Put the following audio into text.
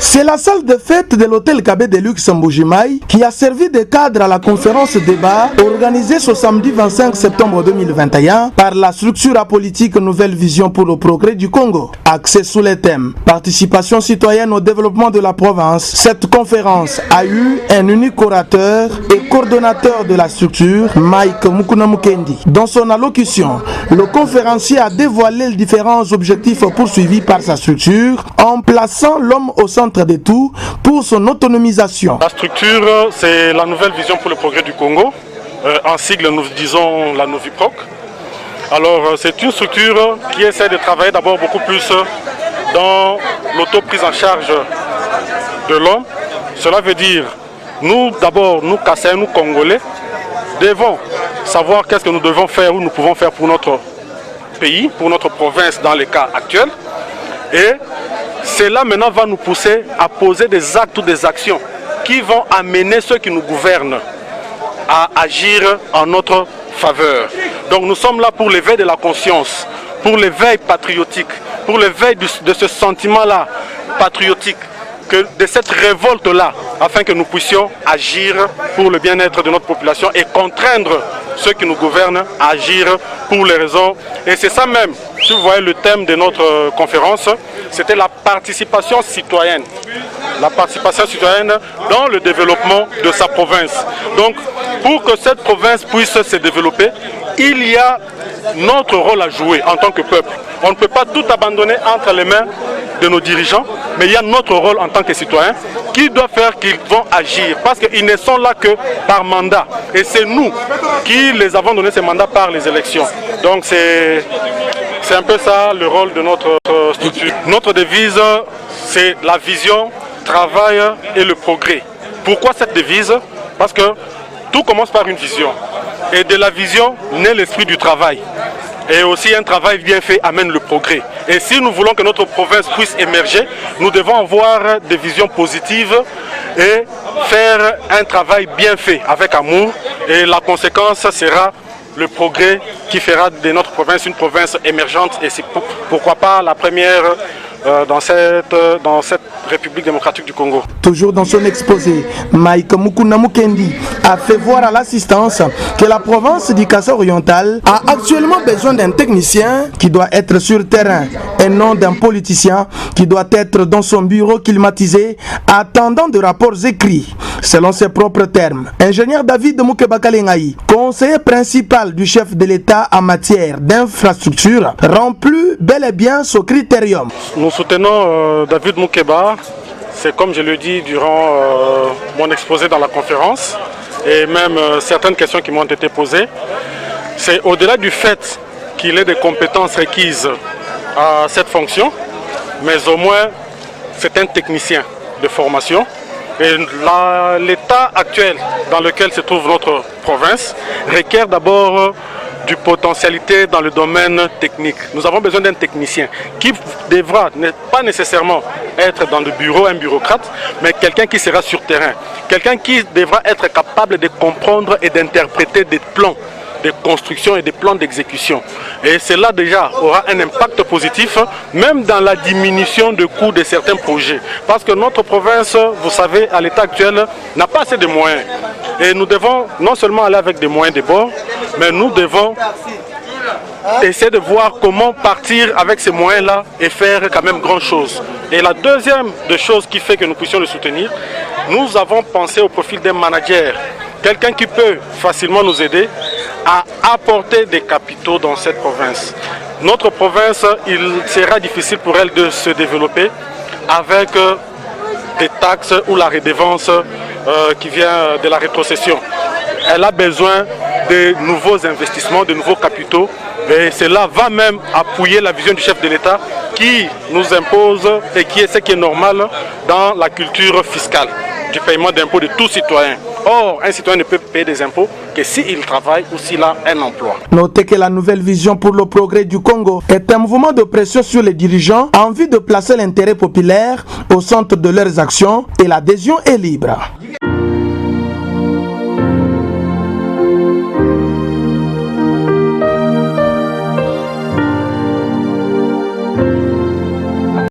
C'est la salle de fête de l'hôtel KB de Luxe Mbujimai qui a servi de cadre à la conférence débat organisée ce samedi 25 septembre 2021 par la structure apolitique Nouvelle Vision pour le Progrès du Congo. Axée sous les thèmes participation citoyenne au développement de la province, cette conférence a eu un unique orateur et coordonnateur de la structure, Mike Mukuna Mukendi. Dans son allocution, le conférencier a dévoilé les différents objectifs poursuivis par sa structure en plaçant l'homme au centre de tout pour son autonomisation. La structure, c'est la Nouvelle Vision pour le Progrès du Congo. En sigle, nous disons la Noviproc. Alors, c'est une structure qui essaie de travailler d'abord beaucoup plus dans l'auto-prise en charge de l'homme. Cela veut dire, nous d'abord, nous Kassaïens, nous Congolais, devons savoir qu'est-ce que nous devons faire ou nous pouvons faire pour notre pays, pour notre province dans les cas actuels. Et cela maintenant va nous pousser à poser des actes ou des actions qui vont amener ceux qui nous gouvernent à agir en notre faveur. Donc nous sommes là pour l'éveil de la conscience, pour l'éveil patriotique, pour l'éveil de ce sentiment-là patriotique, de cette révolte-là, afin que nous puissions agir pour le bien-être de notre population et contraindre ceux qui nous gouvernent à agir pour les raisons. Et c'est ça même, si vous voyez le thème de notre conférence, c'était la participation citoyenne. La participation citoyenne dans le développement de sa province. Donc, pour que cette province puisse se développer, il y a notre rôle à jouer en tant que peuple. On ne peut pas tout abandonner entre les mains de nos dirigeants, mais il y a notre rôle en tant que citoyens qui doit faire qu'ils vont agir parce qu'ils ne sont là que par mandat. Et c'est nous qui les avons donné ces mandats par les élections. Donc c'est un peu ça le rôle de notre structure. Notre devise, c'est la vision, travail et le progrès. Pourquoi cette devise? Parce que tout commence par une vision. Et de la vision naît l'esprit du travail. Et aussi un travail bien fait amène le progrès. Et si nous voulons que notre province puisse émerger, nous devons avoir des visions positives et faire un travail bien fait avec amour. Et la conséquence sera le progrès qui fera de notre province une province émergente. Et c'est pourquoi pas la première dans cette République démocratique du Congo. Toujours dans son exposé, Mike Mukuna Mukendi a fait voir à l'assistance que la province du Kasaï oriental a actuellement besoin d'un technicien qui doit être sur terrain et non d'un politicien qui doit être dans son bureau climatisé attendant de rapports écrits. Selon ses propres termes, ingénieur David Mukebakalengaï, conseiller principal du chef de l'État en matière d'infrastructure, remplit bel et bien ce critérium. Nous soutenons David Mukeba, c'est comme je le dis durant mon exposé dans la conférence et même certaines questions qui m'ont été posées. C'est au-delà du fait qu'il ait des compétences requises à cette fonction, mais au moins c'est un technicien de formation. Et l'état actuel dans lequel se trouve notre province requiert d'abord du potentialité dans le domaine technique. Nous avons besoin d'un technicien qui devra pas nécessairement être dans le bureau, un bureaucrate, mais quelqu'un qui sera sur terrain, quelqu'un qui devra être capable de comprendre et d'interpréter des plans de construction et des plans d'exécution. Et cela déjà aura un impact positif, même dans la diminution de coûts de certains projets. Parce que notre province, vous savez, à l'état actuel, n'a pas assez de moyens. Et nous devons non seulement aller avec des moyens de bord, mais nous devons essayer de voir comment partir avec ces moyens-là et faire quand même grand chose. Et la deuxième des choses qui fait que nous puissions le soutenir, nous avons pensé au profil d'un manager, quelqu'un qui peut facilement nous aider à apporter des capitaux dans cette province. Notre province, il sera difficile pour elle de se développer avec des taxes ou la redevance qui vient de la rétrocession. Elle a besoin de nouveaux investissements, de nouveaux capitaux. Et cela va même appuyer la vision du chef de l'État qui nous impose et qui est ce qui est normal dans la culture fiscale du paiement d'impôts de tout citoyen. Or, un citoyen ne peut payer des impôts que s'il travaille ou s'il a un emploi. Notez que la Nouvelle Vision pour le Progrès du Congo est un mouvement de pression sur les dirigeants en vue de placer l'intérêt populaire au centre de leurs actions et l'adhésion est libre.